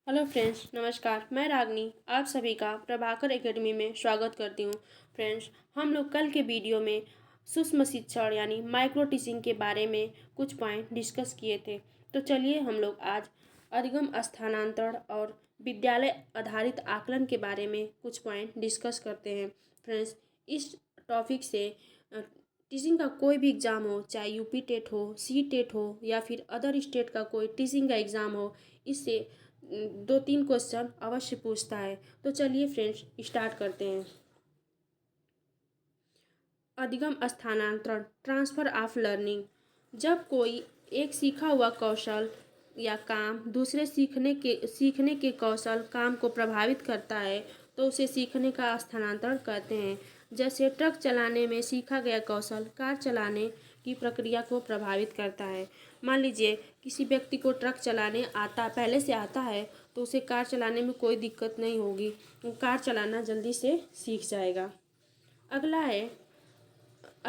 Hello friends, नमस्कार। मैं रागनी आप सभी का प्रभाकर एकेडमी में स्वागत करती हूँ। फ्रेंड्स, हम लोग कल के वीडियो में सूक्ष्म शिक्षण यानी माइक्रो टीचिंग के बारे में कुछ पॉइंट डिस्कस किए थे। तो चलिए हम लोग आज अधिगम स्थानांतरण और विद्यालय आधारित आकलन के बारे में कुछ पॉइंट डिस्कस करते हैं। फ्रेंड्स, इस टॉपिक से टीचिंग का कोई भी एग्ज़ाम हो, चाहे यूपी टेट हो, सी टेट हो या फिर अदर स्टेट का कोई टीचिंग का एग्ज़ाम हो, इससे 2-3 क्वेश्चन अवश्य पूछता है। तो चलिए फ्रेंड्स स्टार्ट करते हैं। अधिगम स्थानांतरण, ट्रांसफर ऑफ लर्निंग। जब कोई एक सीखा हुआ कौशल या काम दूसरे सीखने के कौशल काम को प्रभावित करता है तो उसे सीखने का स्थानांतरण कहते हैं। जैसे ट्रक चलाने में सीखा गया कौशल कार चलाने की प्रक्रिया को प्रभावित करता है। मान लीजिए किसी व्यक्ति को ट्रक चलाने पहले से आता है तो उसे कार चलाने में कोई दिक्कत नहीं होगी, वो कार चलाना जल्दी से सीख जाएगा। अगला है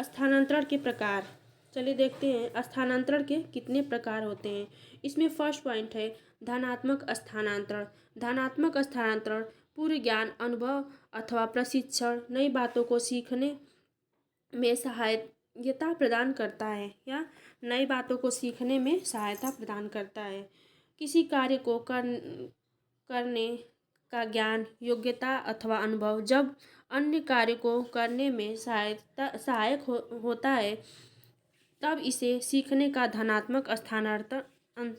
स्थानांतरण के प्रकार। चलिए देखते हैं स्थानांतरण के कितने प्रकार होते हैं। इसमें फर्स्ट पॉइंट है धनात्मक स्थानांतरण। धनात्मक स्थानांतरण पूर्व ज्ञान, अनुभव अथवा प्रशिक्षण नई बातों को सीखने में सहायता प्रदान करता है या नई बातों को सीखने में सहायता प्रदान करता है। किसी कार्य को करने का ज्ञान, योग्यता अथवा अनुभव जब अन्य कार्य को करने में सहायक होता है तब इसे सीखने का धनात्मक स्थानांतरण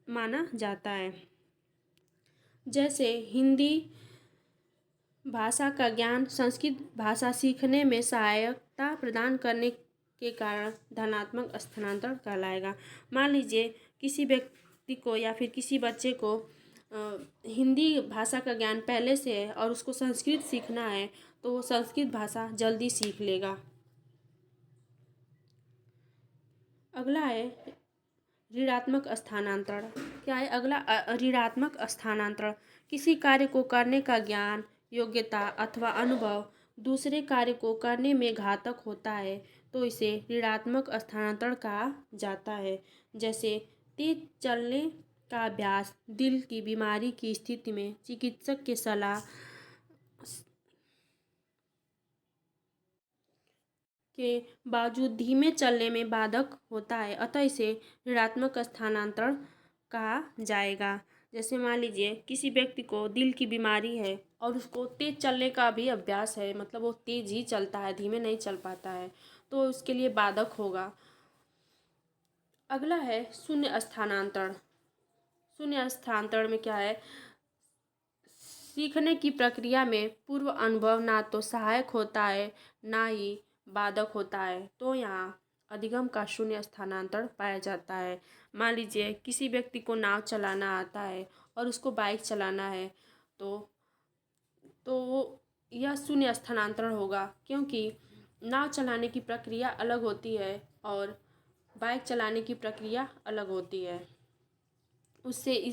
माना जाता है। जैसे हिंदी भाषा का ज्ञान संस्कृत भाषा सीखने में सहायता प्रदान करने के कारण धनात्मक स्थानांतरण कहलाएगा। मान लीजिए किसी व्यक्ति को या फिर किसी बच्चे को हिंदी भाषा का ज्ञान पहले से है और उसको संस्कृत सीखना है तो वो संस्कृत भाषा जल्दी सीख लेगा। अगला है ऋणात्मक स्थानांतरण। क्या है अगला? ऋणात्मक स्थानांतरण किसी कार्य को करने का ज्ञान, योग्यता अथवा अनुभव दूसरे कार्य को करने में घातक होता है तो इसे ऋणात्मक स्थानांतरण कहा जाता है। जैसे तेज चलने का अभ्यास दिल की बीमारी की स्थिति में चिकित्सक के सलाह के बावजूद धीमे चलने में बाधक होता है, अतः इसे ऋणात्मक स्थानांतरण कहा जाएगा। जैसे मान लीजिए किसी व्यक्ति को दिल की बीमारी है और उसको तेज चलने का भी अभ्यास है, मतलब वो तेज ही चलता है, धीमे नहीं चल पाता है, तो उसके लिए बाधक होगा। अगला है शून्य स्थानांतरण। शून्य स्थानांतरण में क्या है? सीखने की प्रक्रिया में पूर्व अनुभव ना तो सहायक होता है ना ही बाधक होता है, तो यहाँ अधिगम का शून्य स्थानांतरण पाया जाता है। मान लीजिए किसी व्यक्ति को नाव चलाना आता है और उसको बाइक चलाना है तो यह शून्य स्थानांतरण होगा, क्योंकि नाव चलाने की प्रक्रिया अलग होती है और बाइक चलाने की प्रक्रिया अलग होती है। उससे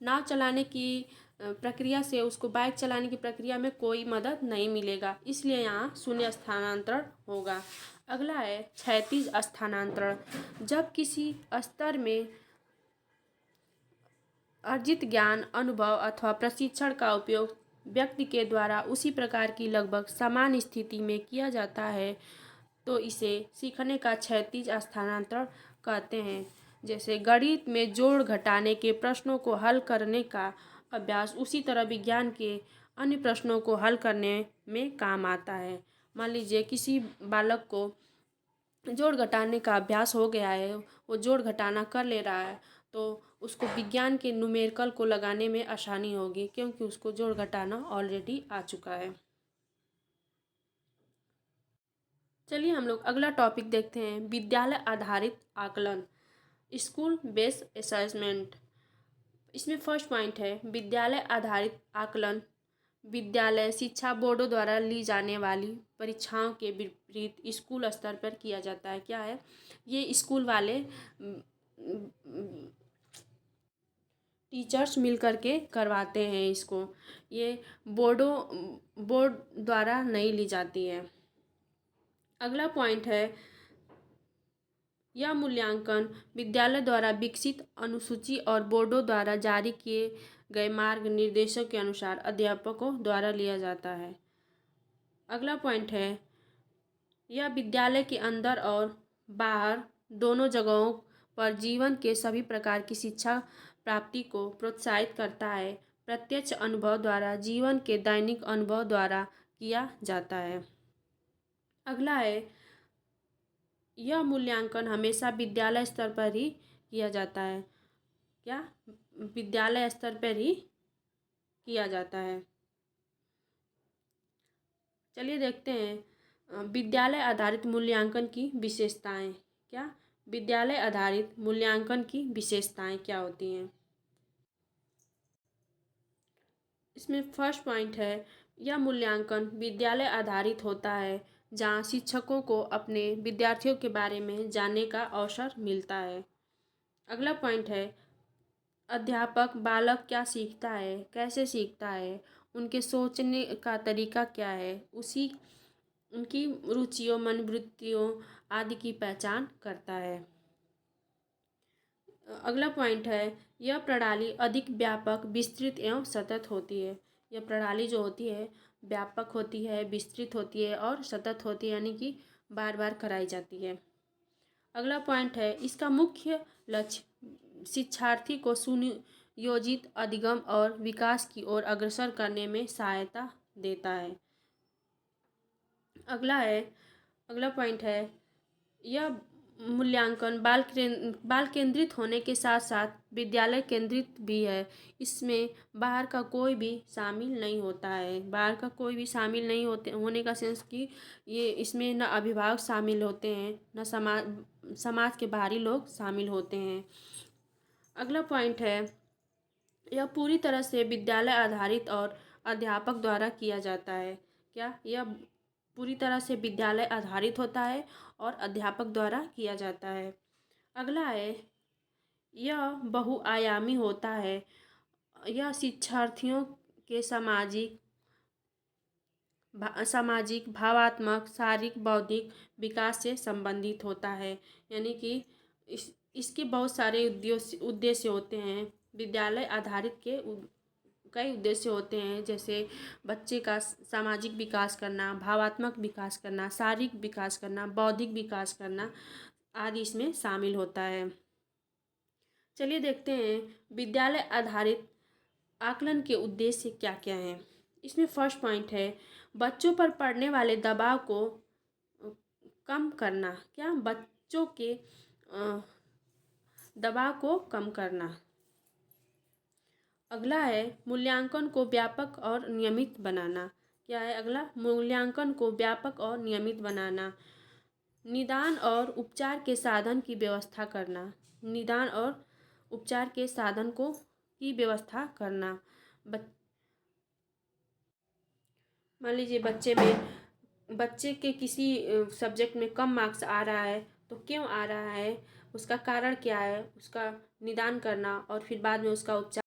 नाव चलाने की प्रक्रिया से उसको बाइक चलाने की प्रक्रिया में कोई मदद नहीं मिलेगा, इसलिए यहाँ शून्य स्थानांतरण होगा। अगला है क्षैतिज स्थानांतरण। जब किसी स्तर में अर्जित ज्ञान, अनुभव अथवा प्रशिक्षण का उपयोग व्यक्ति के द्वारा उसी प्रकार की लगभग समान स्थिति में किया जाता है तो इसे सीखने का क्षैतिज स्थानांतरण कहते हैं। जैसे गणित में जोड़ घटाने के प्रश्नों को हल करने का अभ्यास उसी तरह विज्ञान के अन्य प्रश्नों को हल करने में काम आता है। मान लीजिए किसी बालक को जोड़ घटाने का अभ्यास हो गया है, वो जोड़ घटाना कर ले रहा है तो उसको विज्ञान के न्यूमेरिकल को लगाने में आसानी होगी, क्योंकि उसको जोड़ घटाना ऑलरेडी आ चुका है। चलिए हम लोग अगला टॉपिक देखते हैं विद्यालय आधारित आकलन, स्कूल बेस्ड असेसमेंट। इसमें फर्स्ट पॉइंट है विद्यालय आधारित आकलन विद्यालय शिक्षा बोर्डों द्वारा ली जाने वाली परीक्षाओं के विपरीत स्कूल स्तर पर किया जाता है। क्या है ये? स्कूल वाले टीचर्स मिल करके करवाते हैं इसको, ये बोर्ड द्वारा नहीं ली जाती है। अगला पॉइंट है यह मूल्यांकन विद्यालय द्वारा विकसित अनुसूची और बोर्डों द्वारा जारी किए गए मार्ग निर्देशों के अनुसार अध्यापकों द्वारा लिया जाता है। अगला पॉइंट है, यह विद्यालय के अंदर और बाहर दोनों जगहों पर जीवन के सभी प्रकार की शिक्षा प्राप्ति को प्रोत्साहित करता है। प्रत्यक्ष अनुभव द्वारा जीवन के दैनिक अनुभव द्वारा किया जाता है। अगला है, यह मूल्यांकन हमेशा विद्यालय स्तर पर ही किया जाता है। क्या? विद्यालय स्तर पर ही किया जाता है। चलिए देखते हैं विद्यालय आधारित मूल्यांकन की विशेषताएं। क्या? विद्यालय आधारित मूल्यांकन की विशेषताएं क्या होती हैं? इसमें फर्स्ट पॉइंट है, यह मूल्यांकन विद्यालय आधारित होता है जहां शिक्षकों को अपने विद्यार्थियों के बारे में जानने का अवसर मिलता है। अगला पॉइंट है, अध्यापक बालक क्या सीखता है, कैसे सीखता है, उनके सोचने का तरीका क्या है, उनकी रुचियों मनोवृत्तियों आदि की पहचान करता है। अगला पॉइंट है, यह प्रणाली अधिक व्यापक विस्तृत एवं सतत होती है। यह प्रणाली जो होती है व्यापक होती है, विस्तृत होती है और सतत होती है, यानी कि बार बार कराई जाती है। अगला पॉइंट है, इसका मुख्य लक्ष्य शिक्षार्थी को सुनियोजित अधिगम और विकास की ओर अग्रसर करने में सहायता देता है। अगला पॉइंट है, यह मूल्यांकन बाल केंद्रित होने के साथ साथ विद्यालय केंद्रित भी है। इसमें बाहर का कोई भी शामिल नहीं होता है। बाहर का कोई भी शामिल नहीं होने का सेंस कि ये इसमें न अभिभावक शामिल होते हैं न समाज के बाहरी लोग शामिल होते हैं। अगला पॉइंट है, यह पूरी तरह से विद्यालय आधारित और अध्यापक द्वारा किया जाता है। क्या? यह पूरी तरह से विद्यालय आधारित होता है और अध्यापक द्वारा किया जाता है। अगला है, यह बहुआयामी होता है। यह शिक्षार्थियों के सामाजिक भावात्मक शारीरिक बौद्धिक विकास से संबंधित होता है, यानी कि इसके बहुत सारे उद्देश्य होते हैं। विद्यालय आधारित के कई उद्देश्य होते हैं, जैसे बच्चे का सामाजिक विकास करना, भावात्मक विकास करना, शारीरिक विकास करना, बौद्धिक विकास करना आदि इसमें शामिल होता है। चलिए देखते हैं विद्यालय आधारित आकलन के उद्देश्य क्या क्या हैं। इसमें फर्स्ट पॉइंट है, बच्चों पर पड़ने वाले दबाव को कम करना। क्या? बच्चों के दबाव को कम करना। अगला है, मूल्यांकन को व्यापक और नियमित बनाना। क्या है अगला? मूल्यांकन को व्यापक और नियमित बनाना। निदान और उपचार के साधन की व्यवस्था करना। निदान और उपचार के साधन की व्यवस्था करना। मान लीजिए बच्चे के किसी सब्जेक्ट में कम मार्क्स आ रहा है, तो क्यों आ रहा है, उसका कारण क्या है, उसका निदान करना और फिर बाद में उसका उपचार